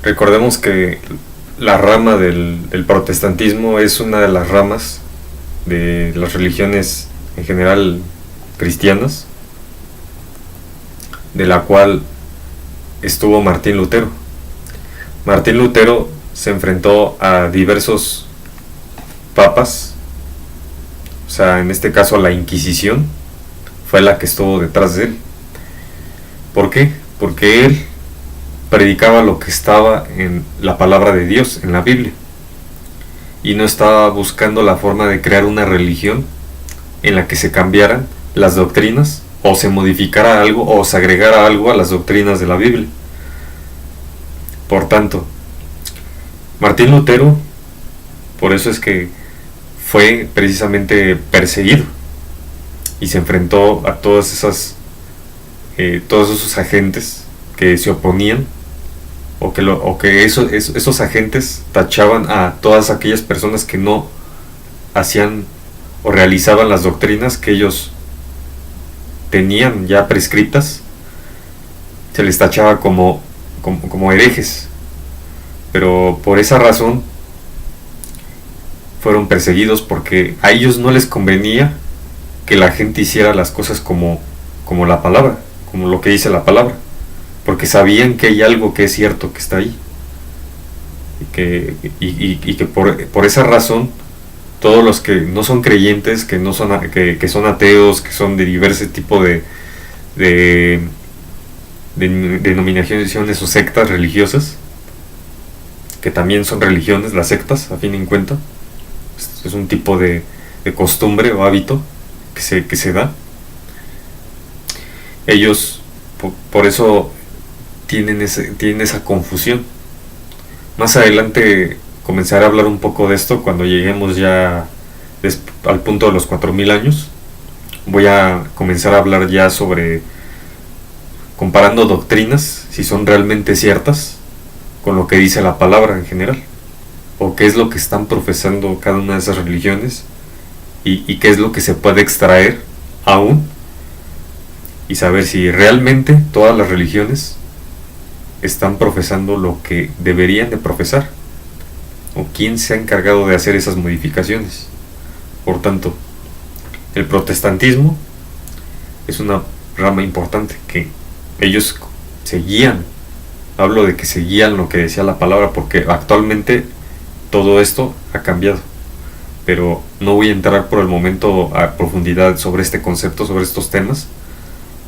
Recordemos que la rama del protestantismo es una de las ramas de las religiones en general cristianas, de la cual estuvo Martín Lutero. Martín Lutero se enfrentó a diversos papas, o sea, en este caso a la Inquisición, fue la que estuvo detrás de él. ¿Por qué? Porque él predicaba lo que estaba en la palabra de Dios, en la Biblia, y no estaba buscando la forma de crear una religión en la que se cambiaran las doctrinas, o se modificara algo, o se agregara algo a las doctrinas de la Biblia. Por tanto, Martín Lutero, por eso es que fue precisamente perseguido y se enfrentó a todos esos agentes que se oponían, o que esos agentes tachaban a todas aquellas personas que no hacían o realizaban las doctrinas que ellos tenían ya prescritas. Se les tachaba como herejes, pero por esa razón fueron perseguidos, porque a ellos no les convenía que la gente hiciera las cosas como la palabra, como lo que dice la palabra, porque sabían que hay algo que es cierto, que está ahí, y que por esa razón todos los que no son creyentes, que son ateos, que son de diversos tipos de denominaciones o sectas religiosas, que también son religiones, las sectas, a fin de cuentas, es un tipo de costumbre o hábito que se da. Ellos por eso tienen esa confusión. Más adelante comenzaré a hablar un poco de esto cuando lleguemos ya al punto de los 4000 años. Voy a comenzar a hablar ya sobre comparando doctrinas, si son realmente ciertas, con lo que dice la palabra en general, o qué es lo que están profesando cada una de esas religiones, y qué es lo que se puede extraer aún, y saber si realmente todas las religiones están profesando lo que deberían de profesar, o quién se ha encargado de hacer esas modificaciones. Por tanto, el protestantismo es una rama importante que ellos seguían. Hablo de que seguían lo que decía la palabra, porque actualmente todo esto ha cambiado, pero no voy a entrar por el momento a profundidad sobre este concepto, sobre estos temas,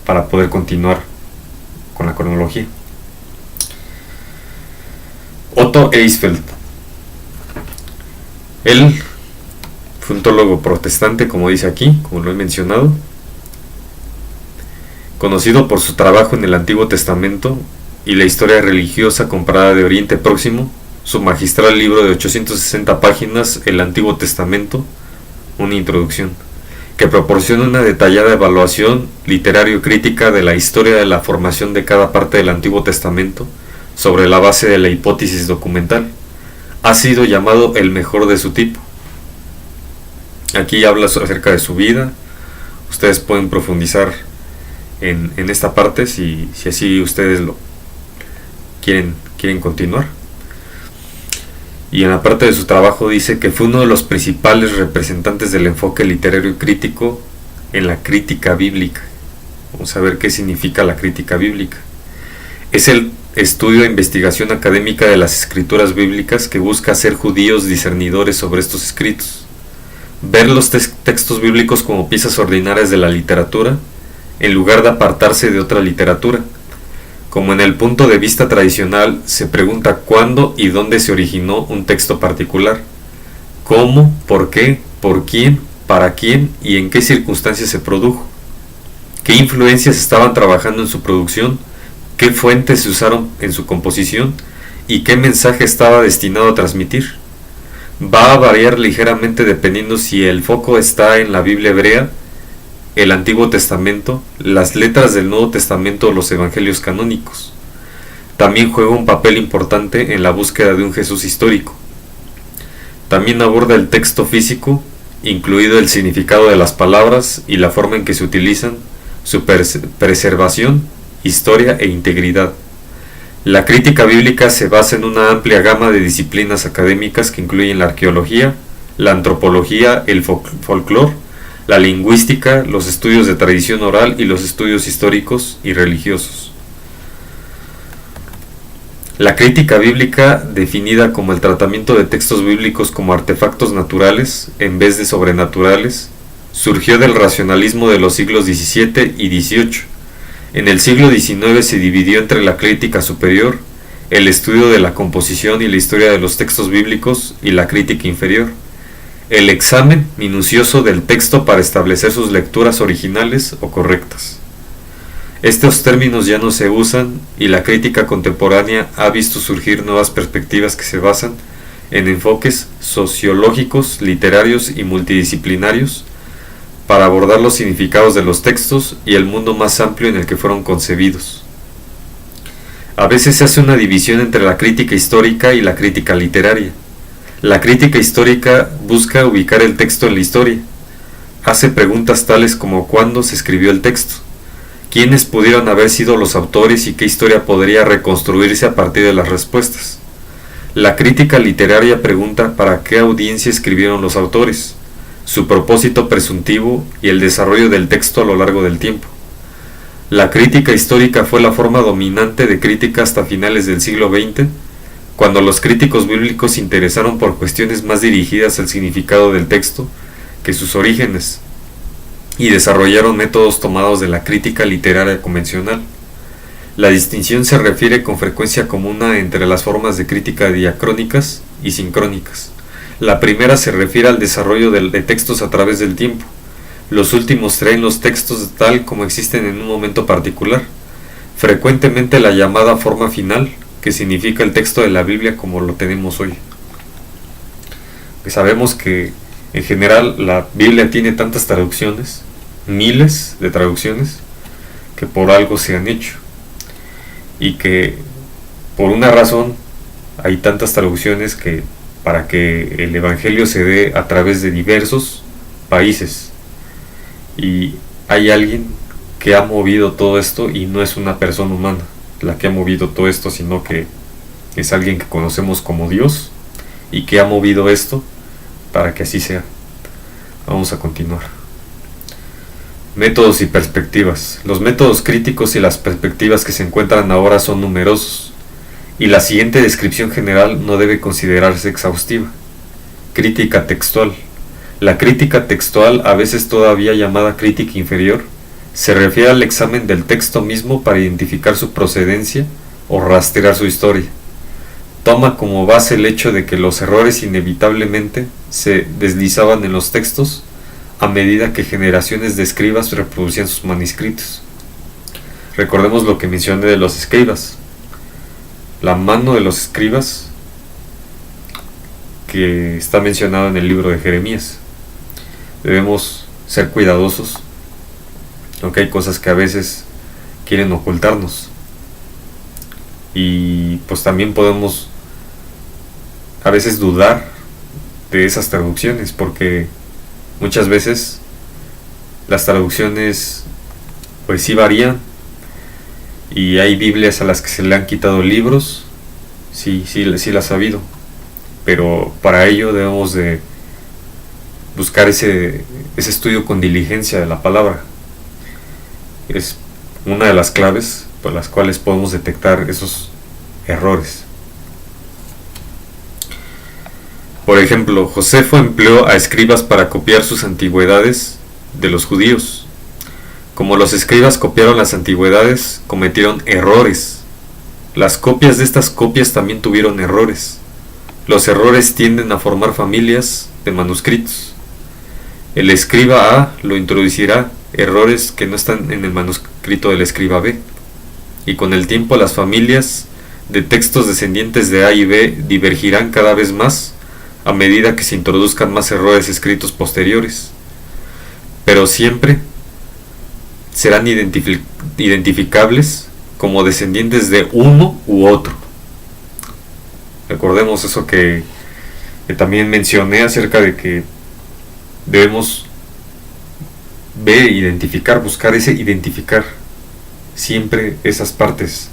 para poder continuar con la cronología. Otto Eisfeld, él fue un teólogo protestante, como dice aquí, como lo he mencionado, conocido por su trabajo en el Antiguo Testamento y la historia religiosa comparada de Oriente Próximo. Su magistral libro de 860 páginas, El Antiguo Testamento, una introducción, que proporciona una detallada evaluación literario-crítica de la historia de la formación de cada parte del Antiguo Testamento sobre la base de la hipótesis documental, ha sido llamado el mejor de su tipo. Aquí habla acerca de su vida. Ustedes pueden profundizar en esta parte si así ustedes lo quieren continuar. Y en la parte de su trabajo dice que fue uno de los principales representantes del enfoque literario y crítico en la crítica bíblica. Vamos a ver qué significa la crítica bíblica. Es el estudio e investigación académica de las escrituras bíblicas que busca hacer judíos discernidores sobre estos escritos. Ver los textos bíblicos como piezas ordinarias de la literatura, en lugar de apartarse de otra literatura. Como en el punto de vista tradicional, se pregunta cuándo y dónde se originó un texto particular, cómo, por qué, por quién, para quién y en qué circunstancias se produjo, qué influencias estaban trabajando en su producción, qué fuentes se usaron en su composición y qué mensaje estaba destinado a transmitir. Va a variar ligeramente dependiendo si el foco está en la Biblia hebrea, el Antiguo Testamento, las letras del Nuevo Testamento o los evangelios canónicos. También juega un papel importante en la búsqueda de un Jesús histórico. También aborda el texto físico, incluido el significado de las palabras y la forma en que se utilizan, su preservación, historia e integridad. La crítica bíblica se basa en una amplia gama de disciplinas académicas que incluyen la arqueología, la antropología, el folclore, la lingüística, los estudios de tradición oral y los estudios históricos y religiosos. La crítica bíblica, definida como el tratamiento de textos bíblicos como artefactos naturales en vez de sobrenaturales, surgió del racionalismo de los siglos XVII y XVIII. En el siglo XIX se dividió entre la crítica superior, el estudio de la composición y la historia de los textos bíblicos, y la crítica inferior, el examen minucioso del texto para establecer sus lecturas originales o correctas. Estos términos ya no se usan y la crítica contemporánea ha visto surgir nuevas perspectivas que se basan en enfoques sociológicos, literarios y multidisciplinarios para abordar los significados de los textos y el mundo más amplio en el que fueron concebidos. A veces se hace una división entre la crítica histórica y la crítica literaria. La crítica histórica busca ubicar el texto en la historia. Hace preguntas tales como ¿cuándo se escribió el texto? ¿Quiénes pudieron haber sido los autores y qué historia podría reconstruirse a partir de las respuestas? La crítica literaria pregunta para qué audiencia escribieron los autores, su propósito presuntivo y el desarrollo del texto a lo largo del tiempo. La crítica histórica fue la forma dominante de crítica hasta finales del siglo XX, cuando los críticos bíblicos se interesaron por cuestiones más dirigidas al significado del texto que sus orígenes, y desarrollaron métodos tomados de la crítica literaria convencional. La distinción se refiere con frecuencia común entre las formas de crítica diacrónicas y sincrónicas. La primera se refiere al desarrollo de textos a través del tiempo. Los últimos traen los textos tal como existen en un momento particular. Frecuentemente la llamada forma final, que significa el texto de la Biblia como lo tenemos hoy. Sabemos que en general la Biblia tiene tantas traducciones, miles de traducciones, que por algo se han hecho. Y que por una razón hay tantas traducciones que para que el Evangelio se dé a través de diversos países. Y hay alguien que ha movido todo esto y no es una persona humana la que ha movido todo esto, sino que es alguien que conocemos como Dios y que ha movido esto para que así sea. Vamos a continuar. Métodos y perspectivas. Los métodos críticos y las perspectivas que se encuentran ahora son numerosos, y la siguiente descripción general no debe considerarse exhaustiva. Crítica textual. La crítica textual, a veces todavía llamada crítica inferior, se refiere al examen del texto mismo para identificar su procedencia o rastrear su historia. Toma como base el hecho de que los errores inevitablemente se deslizaban en los textos a medida que generaciones de escribas reproducían sus manuscritos. Recordemos lo que mencioné de los escribas. La mano de los escribas, que está mencionado en el libro de Jeremías. Debemos ser cuidadosos, aunque hay cosas que a veces quieren ocultarnos. Y pues también podemos a veces dudar de esas traducciones, porque muchas veces las traducciones pues sí varían, y hay Biblias a las que se le han quitado libros, sí las ha habido, pero para ello debemos de buscar ese estudio con diligencia de la palabra. Es una de las claves por las cuales podemos detectar esos errores. Por ejemplo, Josefo empleó a escribas para copiar sus antigüedades de los judíos. Como los escribas copiaron las antigüedades, cometieron errores. Las copias de estas copias también tuvieron errores. Los errores tienden a formar familias de manuscritos. El escriba A lo introducirá errores que no están en el manuscrito del escriba B, y con el tiempo las familias de textos descendientes de A y B divergirán cada vez más a medida que se introduzcan más errores escritos posteriores, pero siempre serán identificables como descendientes de uno u otro. Recordemos eso que también mencioné acerca de que debemos ver, identificar, buscar ese identificar siempre esas partes